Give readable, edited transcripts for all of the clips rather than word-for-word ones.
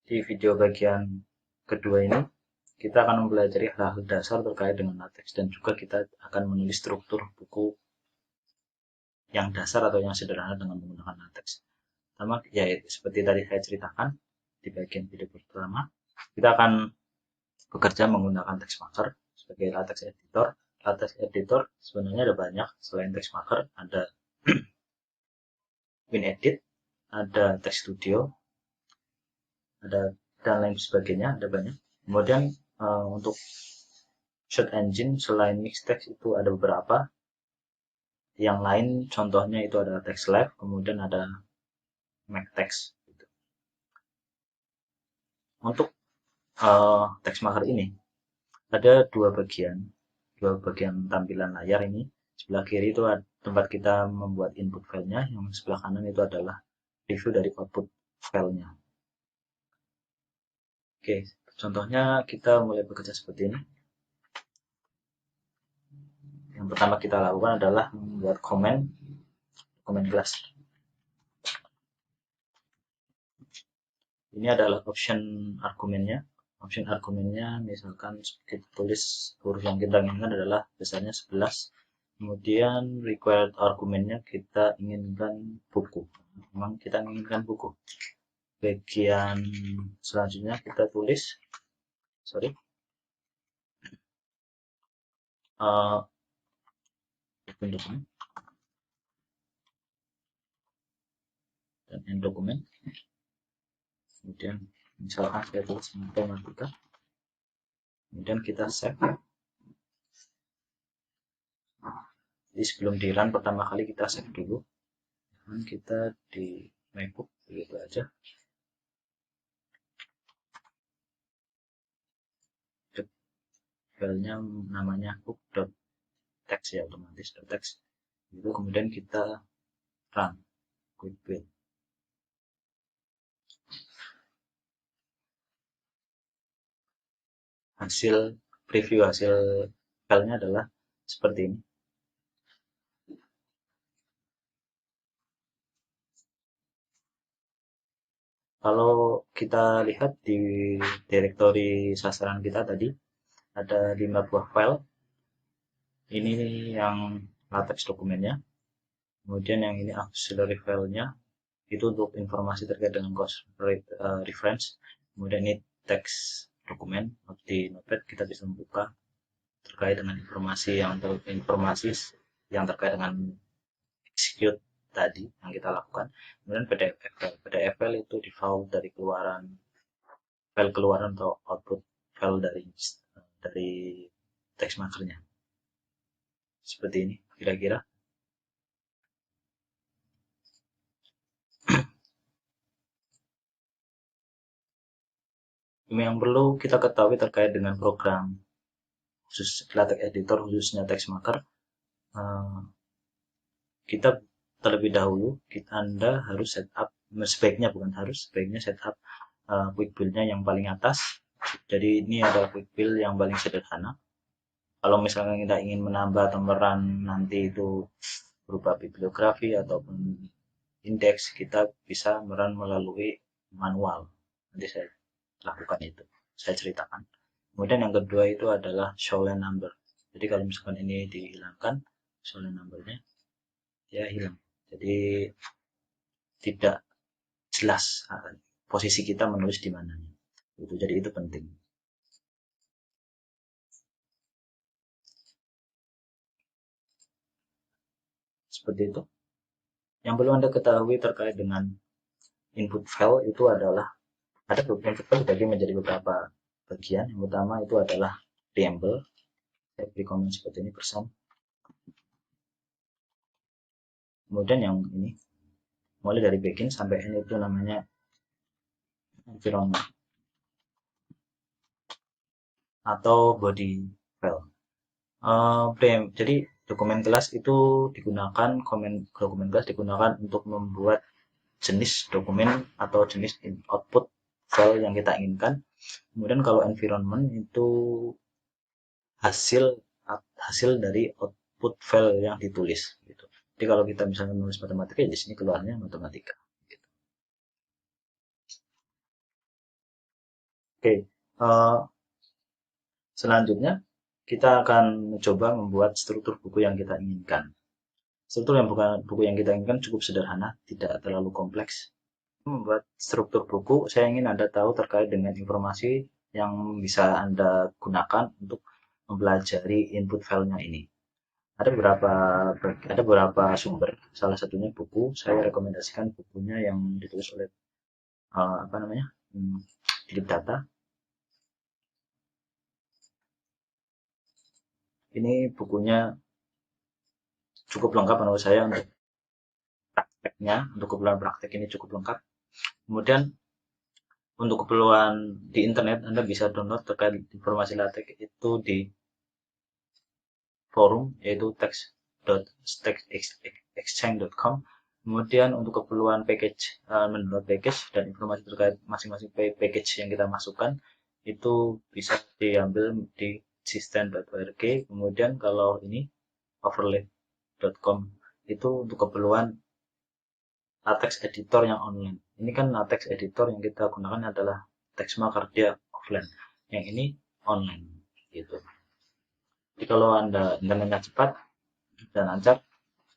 Di video bagian kedua ini, kita akan mempelajari hal-hal dasar terkait dengan LaTeX dan juga kita akan menulis struktur buku yang dasar atau yang sederhana dengan menggunakan LaTeX. Pertama, ya seperti tadi saya ceritakan di bagian video pertama, kita akan bekerja menggunakan TextMarker sebagai LaTeX editor. LaTeX editor sebenarnya ada banyak selain TextMarker, ada WinEdit, ada TextStudio, ada dan lain sebagainya, ada banyak. Kemudian untuk search engine selain Mixtext itu ada beberapa. Yang lain contohnya itu adalah TextLab, kemudian ada MacText. Untuk TextMarker ini ada dua bagian tampilan layar ini. Sebelah kiri itu tempat kita membuat input filenya, yang sebelah kanan itu adalah review dari output filenya. Oke, contohnya kita mulai bekerja seperti ini. Yang pertama kita lakukan adalah membuat komen class. Ini adalah option argumennya. Option argumennya misalkan kita tulis huruf yang kita inginkan adalah besarnya 11. Kemudian required argumennya kita inginkan buku. Memang kita inginkan buku. Bagian selanjutnya kita tulis open dokumen dan end dokumen. Kemudian misalkan saya tulis matematika. Kemudian kita save. Jadi sebelum di run pertama kali kita save dulu. Dan kita di MacBook begitu aja. Filenya namanya book.txt ya, otomatis .txt. Itu kemudian kita run quick build. Hasil preview hasil filenya adalah seperti ini. Kalau kita lihat di direktori sasaran kita tadi ada 5 buah file. Ini yang LaTeX dokumennya. Kemudian yang ini auxiliary file-nya itu untuk informasi terkait dengan cost reference. Kemudian ini text dokumen di Notepad kita bisa membuka terkait dengan informasi yang terkait dengan execute tadi yang kita lakukan. Kemudian PDF file itu default dari file keluaran atau output file dari TextMarker-nya. Seperti ini kira-kira. Yang perlu kita ketahui terkait dengan program khusus LaTeX editor khususnya TextMarker, kita terlebih dahulu Anda harus setup, sebaiknya setup quick build-nya yang paling atas. Jadi ini adalah quick build yang paling sederhana. Kalau misalnya kita ingin menambah atau merun nanti itu berupa bibliografi ataupun indeks, kita bisa merun melalui manual. Nanti saya lakukan itu, saya ceritakan. Kemudian yang kedua itu adalah show line number. Jadi kalau misalkan ini dihilangkan show line number-nya, ya hilang. Jadi tidak jelas posisi kita menulis di mana. Jadi itu penting. Seperti itu. Yang perlu Anda ketahui terkait dengan input file itu adalah ada beberapa input file dibagi menjadi beberapa bagian. Yang utama itu adalah preamble. Saya beri komen seperti ini persen. Kemudian yang ini mulai dari begin sampai end itu namanya environment atau body file. Jadi dokumen kelas itu digunakan, dokumen kelas digunakan untuk membuat jenis dokumen atau jenis output file yang kita inginkan. Kemudian kalau environment itu hasil dari output file yang ditulis gitu. Jadi kalau kita misalnya menulis matematika, di sini keluarnya matematika. Oke, eh, selanjutnya kita akan mencoba membuat struktur buku yang kita inginkan. Struktur yang buku yang kita inginkan cukup sederhana, tidak terlalu kompleks. Membuat struktur buku, saya ingin Anda tahu terkait dengan informasi yang bisa Anda gunakan untuk mempelajari input filenya ini. Ada beberapa sumber, salah satunya buku. Saya rekomendasikan bukunya yang ditulis oleh apa namanya, Deep Data. Ini bukunya cukup lengkap menurut saya untuk prakteknya, untuk keperluan praktek ini cukup lengkap. Kemudian untuk keperluan di internet, Anda bisa download terkait informasi LaTeX itu di forum, yaitu text.stackexchange.com. Kemudian untuk keperluan package, mendownload package dan informasi terkait masing-masing package yang kita masukkan, itu bisa diambil di system.org. Kemudian kalau ini overlay.com itu untuk keperluan latex editor yang online. Ini kan latex editor yang kita gunakan adalah Textmarker, dia offline. Yang ini online gitu. Jadi kalau Anda internetnya cepat dan lancar,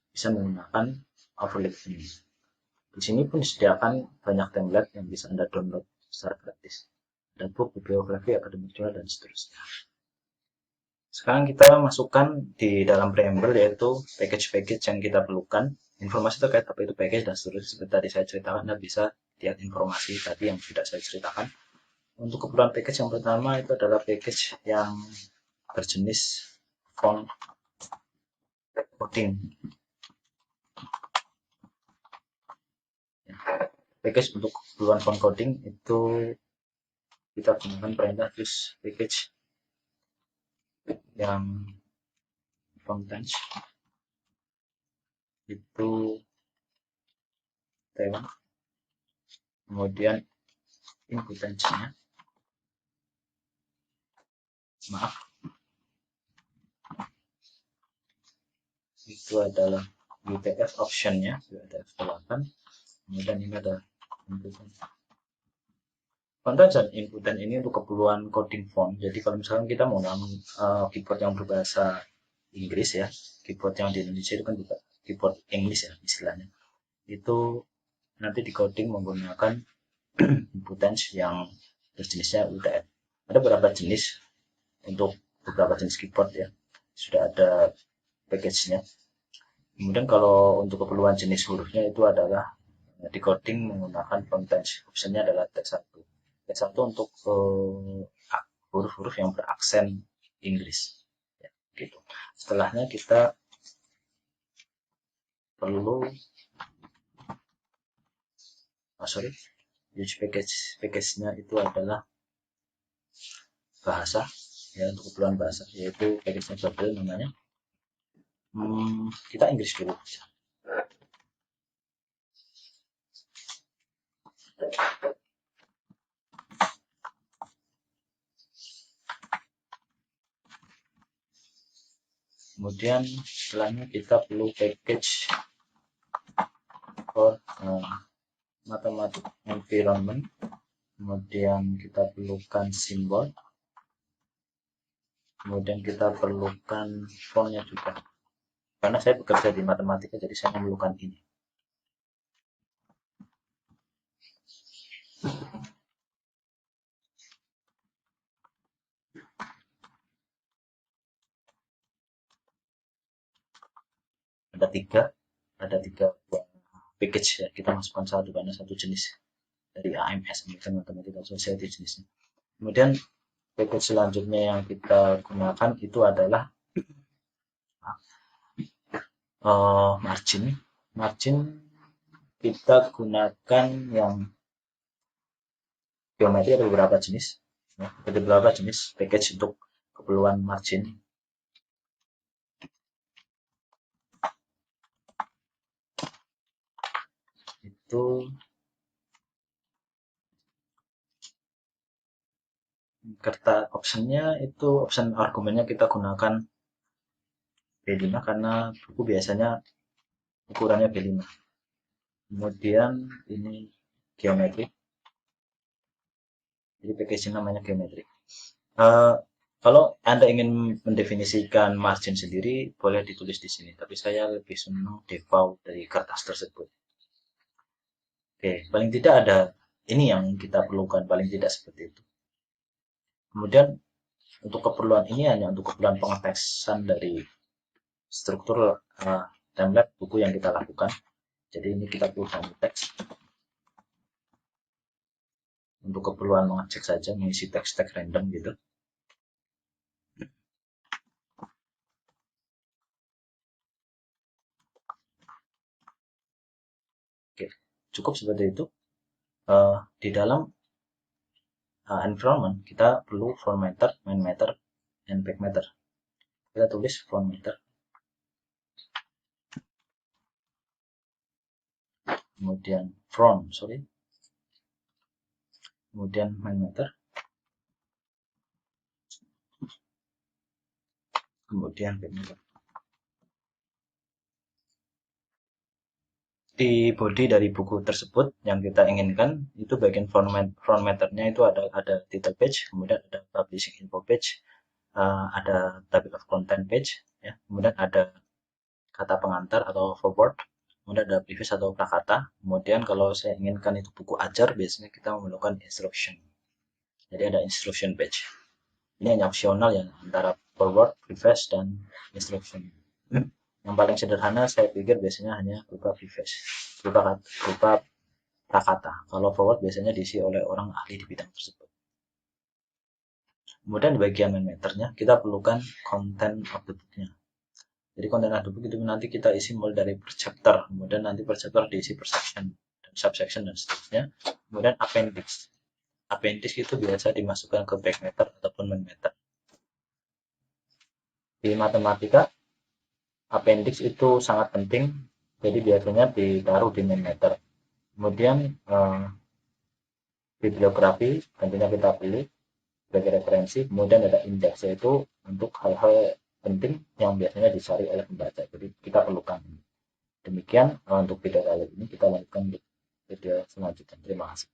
bisa menggunakan overlay ini. Di sini pun disediakan banyak template yang bisa Anda download secara gratis. Ada book, bibliografi, akademik jurnal, dan seterusnya. Sekarang kita masukkan di dalam preamble, yaitu package-package yang kita perlukan. Informasi terkait apa itu package dan seterusnya seperti tadi saya ceritakan, Anda bisa lihat informasi tadi yang sudah saya ceritakan. Untuk keperluan package yang pertama itu adalah package yang berjenis font coding. Package untuk keperluan font coding itu kita gunakan perintah use package yang fontage itu Taiwan. Kemudian inputannya, maaf, itu adalah UTF optionnya, UTF 8. Kemudian ini ada inputan. Fontage dan inputan ini untuk keperluan coding font. Jadi kalau misalkan kita menggunakan keyboard yang berbahasa Inggris ya, keyboard yang di Indonesia itu kan juga keyboard English ya istilahnya. Itu nanti di coding menggunakan inputange yang berjenisnya UTF. Ada beberapa jenis untuk beberapa jenis keyboard ya, sudah ada package-nya. Kemudian kalau untuk keperluan jenis hurufnya itu adalah decoding menggunakan fontage. Optionnya adalah T1. T1 untuk huruf-huruf yang beraksen Inggris. Ya, gitu. Setelahnya kita perlu use package-nya itu adalah bahasa ya, untuk keperluan bahasa, yaitu package-nya Babel namanya. Kita Inggris dulu. Kemudian setelahnya kita perlu package for mathematics environment. Kemudian kita perlukan simbol. Kemudian kita perlukan fontnya juga. Karena saya bekerja di matematika, jadi saya memerlukan ini. Ada tiga package ya. Kita masukkan satu karena satu jenis dari AMS, American Mathematical Society jenisnya. Kemudian package selanjutnya yang kita gunakan itu adalah margin. Margin kita gunakan yang geometri, ada beberapa jenis. Ya, ada beberapa jenis package untuk keperluan margin. Itu kertas optionnya itu option argumennya kita gunakan B5 karena buku biasanya ukurannya B5. Kemudian ini geometri. Jadi package namanya geometry. Eh, Kalau Anda ingin mendefinisikan margin sendiri, boleh ditulis di sini. Tapi saya lebih senang default dari kertas tersebut. Oke, paling tidak ada ini yang kita perlukan, paling tidak seperti itu. Kemudian untuk keperluan ini hanya untuk keperluan pengeteksan dari struktur template buku yang kita lakukan. Jadi ini kita perlu dummy text untuk keperluan mengecek saja, mengisi teks-teks random gitu. Oke, cukup seperti itu. Di dalam environment kita perlu front matter, main matter, and back matter. Kita tulis front matter, kemudian kemudian main matter, kemudian back matter. Di body dari buku tersebut yang kita inginkan itu bagian front matternya itu ada title page, kemudian ada publishing info page, ada table of content page, ya, kemudian ada kata pengantar atau forward, kemudian ada preface atau prakata. Kemudian kalau saya inginkan itu buku ajar, biasanya kita memerlukan instruction. Jadi ada instruction page. Ini hanya opsional ya, antara forward, preface, dan instruction. Yang paling sederhana saya pikir biasanya hanya berupa preface, berupa prakata. Kalau forward biasanya diisi oleh orang ahli di bidang tersebut. Kemudian di bagian main matternya kita perlukan content of the book-nya. Jadi konten of the book itu nanti kita isi mulai dari per chapter, kemudian nanti per chapter diisi per section dan subsection dan seterusnya. Kemudian appendix. Appendix itu biasa dimasukkan ke back matter ataupun main matter. Di matematika appendix itu sangat penting, jadi biasanya ditaruh di main matter. Kemudian bibliografi tentunya kita pilih sebagai referensi, kemudian ada indeks, yaitu untuk hal-hal penting yang biasanya dicari oleh pembaca, jadi kita perlukan. Demikian untuk video kali ini, kita lanjutkan di video selanjutnya. Terima kasih.